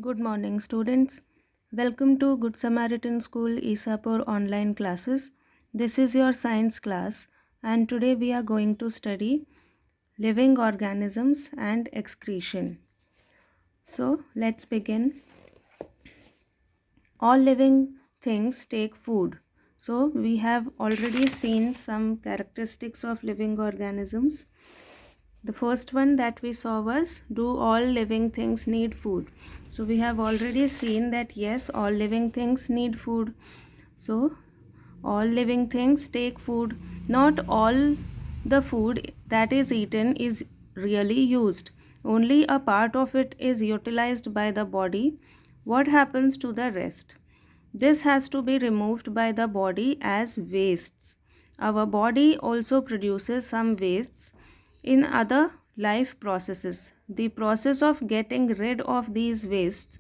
Good morning, students. Welcome to Good Samaritan School Isapur online classes. This is your science class, and today we are going to study living organisms and excretion. So, let's begin. All living things take food. So, we have already seen some characteristics of living organisms. The first one that we saw was, do all living things need food? So we have already seen that yes, all living things need food. So all living things take food. Not all the food that is eaten is really used. Only a part of it is utilized by the body. What happens to the rest? This has to be removed by the body as wastes. Our body also produces some wastes in other life processes. The process of getting rid of these wastes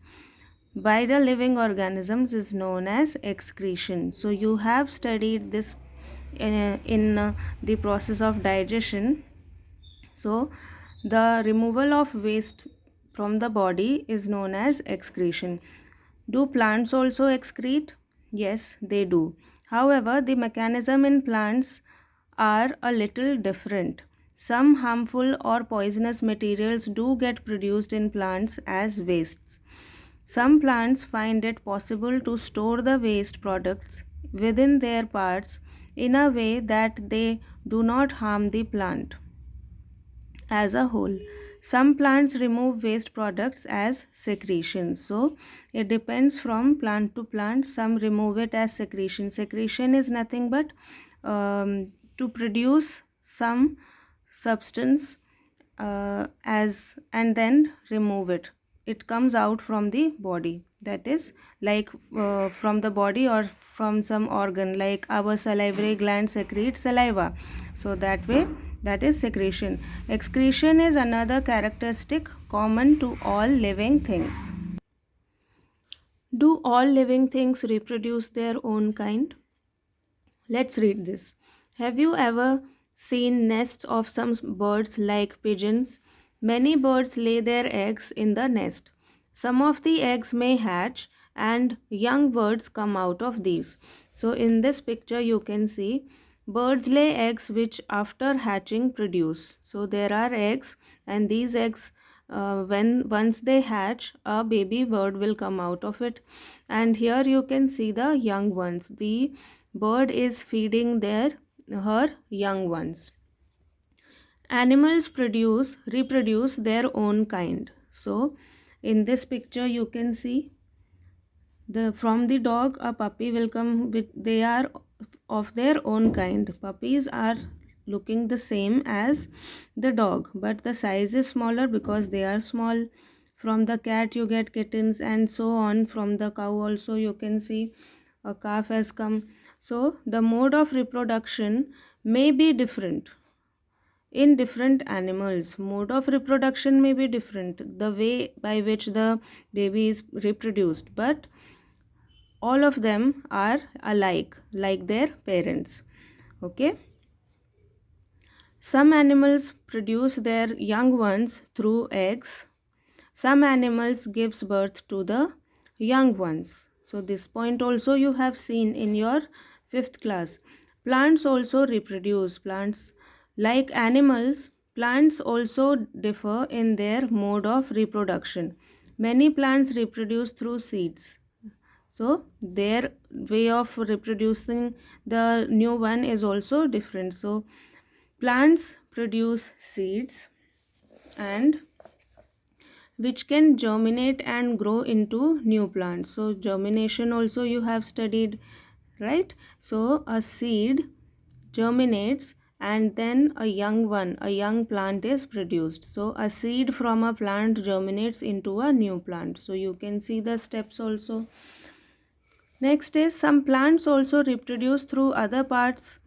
by the living organisms is known as excretion. So you have studied this in the process of digestion. So the removal of waste from the body is known as excretion. Do plants also excrete? Yes, they do. However, the mechanism in plants are a little different. Some harmful or poisonous materials do get produced in plants as wastes. Some plants find it possible to store the waste products within their parts in a way that they do not harm the plant as a whole. Some plants remove waste products as secretions. So it depends from plant to plant. Some remove it as secretion. Secretion is nothing but to produce some substance as and then remove it. It comes out from the body. That is like from the body or from some organ, like our salivary gland secretes saliva. So that way, that is secretion. Excretion is another characteristic common to all living things. Do all living things reproduce their own kind? Let's read this. Have you ever seen nests of some birds like pigeons? Many birds lay their eggs in the nest. Some of the eggs may hatch and young birds come out of these. So in this picture you can see birds lay eggs which after hatching produce. So there are eggs, and these eggs when once they hatch, a baby bird will come out of it. And here you can see the young ones. The bird is feeding her young ones. Animals reproduce their own kind. So in this picture you can see from the dog a puppy will come with, they are of their own kind. Puppies are looking the same as the dog, but the size is smaller because they are small. From the cat you get kittens, and so on. From the cow also you can see a calf has come. So the mode of reproduction may be different in different animals. Mode of reproduction may be different, the way by which the baby is reproduced, but all of them are alike, like their parents. Okay. Some animals produce their young ones through eggs. Some animals gives birth to the young ones. So this point also you have seen in your 5th class. Plants also reproduce. Plants, like animals, plants also differ in their mode of reproduction. Many plants reproduce through seeds. So their way of reproducing the new one is also different. So plants produce seeds, and which can germinate and grow into new plants. So germination also you have studied, right? So a seed germinates and then a young plant is produced. So a seed from a plant germinates into a new plant. So you can see the steps also. Next is, some plants also reproduce through other parts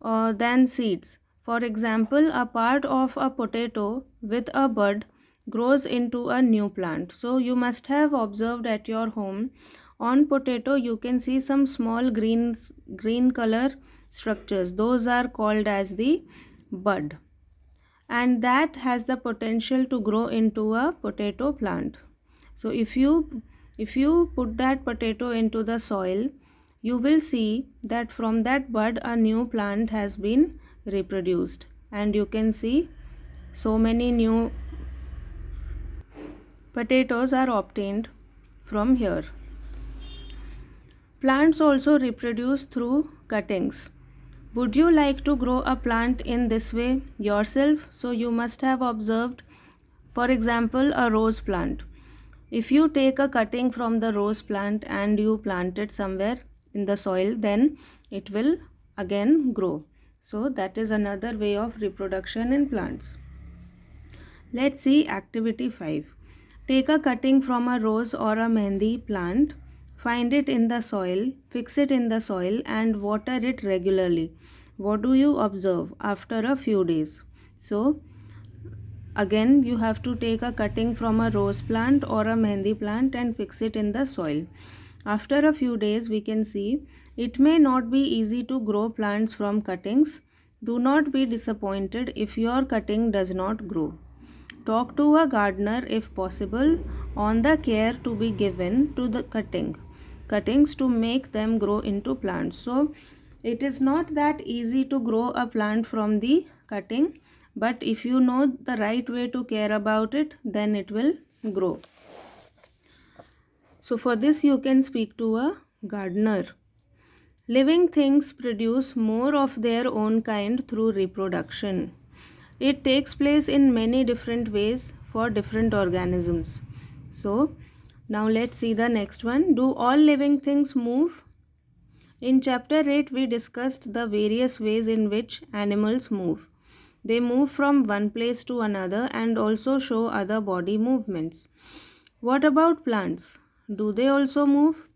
than seeds. For example, a part of a potato with a bud grows into a new plant. So you must have observed at your home, on potato you can see some small green color structures. Those are called as the bud, and that has the potential to grow into a potato plant. So if you put that potato into the soil, you will see that from that bud a new plant has been reproduced, and you can see so many new potatoes are obtained from here. Plants also reproduce through cuttings. Would you like to grow a plant in this way yourself? So you must have observed, for example, a rose plant. If you take a cutting from the rose plant and you plant it somewhere in the soil, then it will again grow. So that is another way of reproduction in plants. Let's see activity 5. Take a cutting from a rose or a mehndi plant, find it in the soil, fix it in the soil and water it regularly. What do you observe after a few days? So again you have to take a cutting from a rose plant or a mehndi plant and fix it in the soil. After a few days we can see it may not be easy to grow plants from cuttings. Do not be disappointed if your cutting does not grow. Talk to a gardener if possible on the care to be given to the cuttings to make them grow into plants. So it is not that easy to grow a plant from the cutting, but if you know the right way to care about it, then it will grow. So for this you can speak to a gardener. Living things produce more of their own kind through reproduction. It takes place in many different ways for different organisms. So now let's see the next one. Do all living things move? In chapter 8 we discussed the various ways in which animals move. They move from one place to another and also show other body movements. What about plants? Do they also move?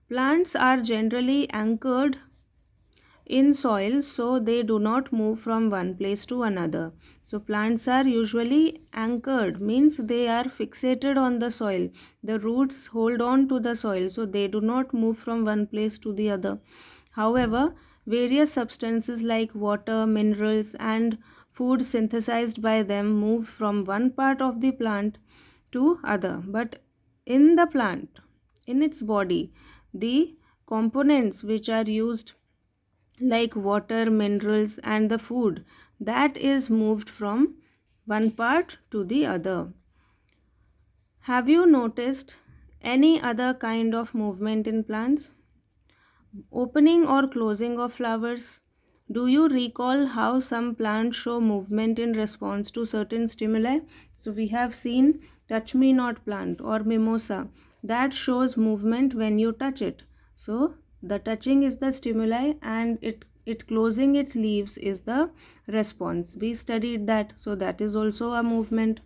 Plants are generally anchored in soil, so they do not move from one place to another. So plants are usually anchored, means they are fixated on the soil. The roots hold on to the soil, so they do not move from one place to the other. However, various substances like water, minerals and food synthesized by them move from one part of the plant to other. But in the plant, in its body, the components which are used like water, minerals and the food, that is moved from one part to the other. Have you noticed any other kind of movement in plants? Opening or closing of flowers? Do you recall how some plants show movement in response to certain stimuli? So we have seen touch me not plant or mimosa, that shows movement when you touch it. So the touching is the stimuli and it closing its leaves is the response. We studied that, so that is also a movement.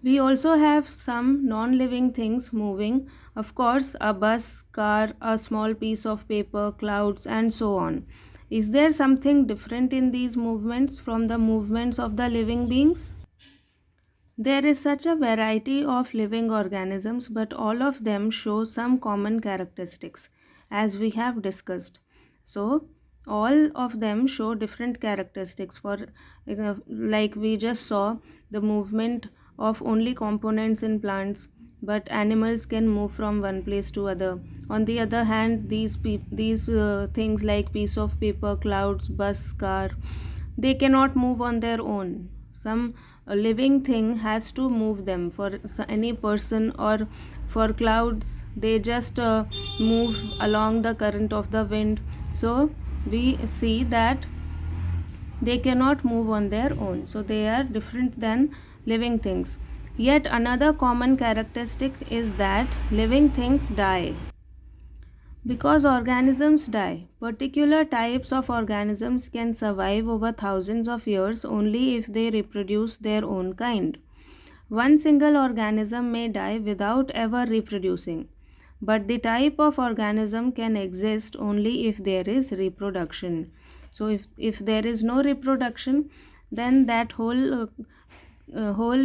We also have some non-living things moving, of course, a bus, car, a small piece of paper, clouds, and so on. Is there something different in these movements from the movements of the living beings? There is such a variety of living organisms, but all of them show some common characteristics, as we have discussed. So, all of them show different characteristics. For like we just saw, the movement of only components in plants, but animals can move from one place to other. On the other hand, these things like piece of paper, clouds, bus, car, they cannot move on their own. Some living thing has to move them. For any person or for clouds, they just move along the current of the wind. So we see that they cannot move on their own, so they are different than living things. Yet another common characteristic is that living things die. Because organisms die, particular types of organisms can survive over thousands of years only if they reproduce their own kind. One single organism may die without ever reproducing, but the type of organism can exist only if there is reproduction. So if there is no reproduction, then that whole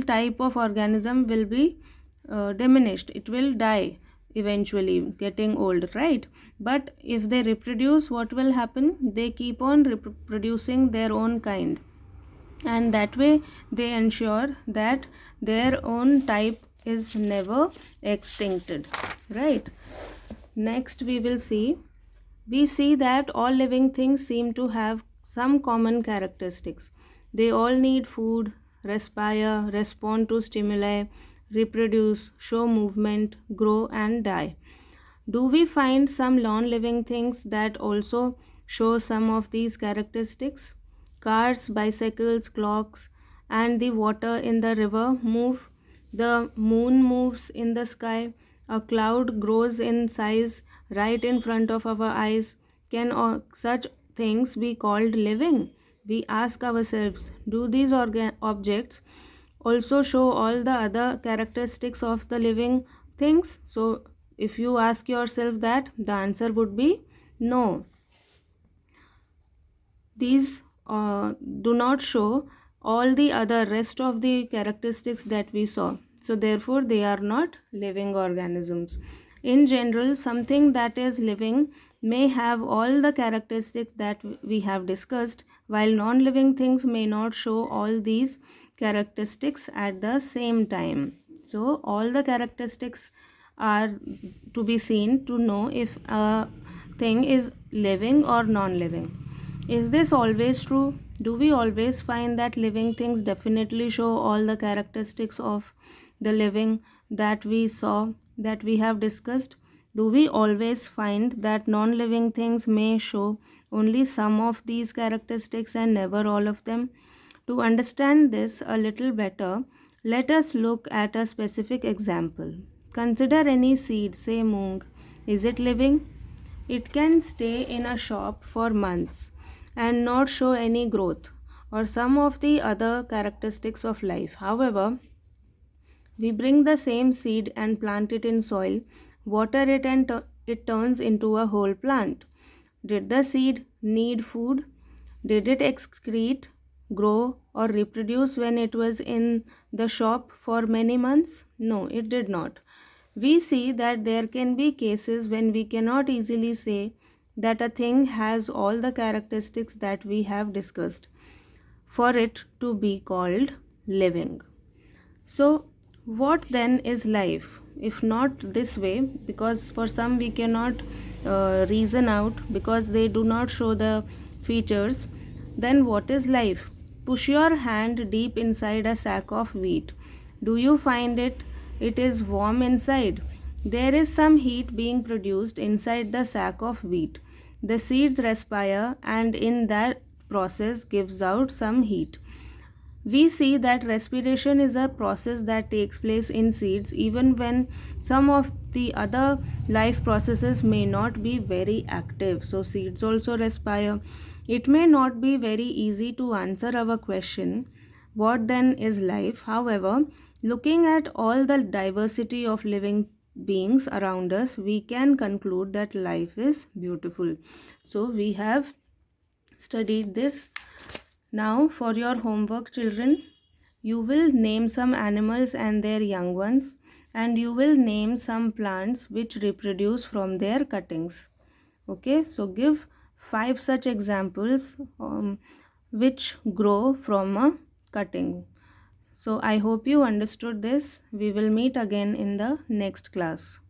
type of organism will be diminished. It will die eventually, getting old, right? But if they reproduce, what will happen? They keep on reproducing their own kind, and that way they ensure that their own type is never extincted, right? Next we see that all living things seem to have some common characteristics. They all need food, respire, respond to stimuli, reproduce, show movement, grow, and die. Do we find some non living things that also show some of these characteristics? Cars, bicycles, clocks, and the water in the river move. The moon moves in the sky. A cloud grows in size right in front of our eyes. Can such things be called living? We ask ourselves, do these objects also show all the other characteristics of the living things? So, if you ask yourself that, the answer would be no. These do not show all the other rest of the characteristics that we saw. So, therefore, they are not living organisms. In general, something that is living may have all the characteristics that we have discussed, while non living things may not show all these characteristics at the same time. So, all the characteristics are to be seen to know if a thing is living or non living. Is this always true? Do we always find that living things definitely show all the characteristics of the living that we saw, that we have discussed? Do we always find that non living things may show only some of these characteristics and never all of them? To understand this a little better, let us look at a specific example. Consider any seed, say moong. Is it living? It can stay in a shop for months and not show any growth or some of the other characteristics of life. However, we bring the same seed and plant it in soil, water it, and it turns into a whole plant. Did the seed need food? Did it excrete, grow, or reproduce when it was in the shop for many months? No, it did not. We see that there can be cases when we cannot easily say that a thing has all the characteristics that we have discussed for it to be called living. So, what then is life? If not this way, because for some we cannot reason out because they do not show the features, then what is life? Push your hand deep inside a sack of wheat. Do you find it? It is warm inside. There is some heat being produced inside the sack of wheat. The seeds respire and in that process gives out some heat. We see that respiration is a process that takes place in seeds even when some of the other life processes may not be very active. So, seeds also respire. It may not be very easy to answer our question, what then is life? However, looking at all the diversity of living beings around us, we can conclude that life is beautiful. So, we have studied this. Now, for your homework, children, you will name some animals and their young ones, and you will name some plants which reproduce from their cuttings. Okay, so give 5 such examples which grow from a cutting. So, I hope you understood this. We will meet again in the next class.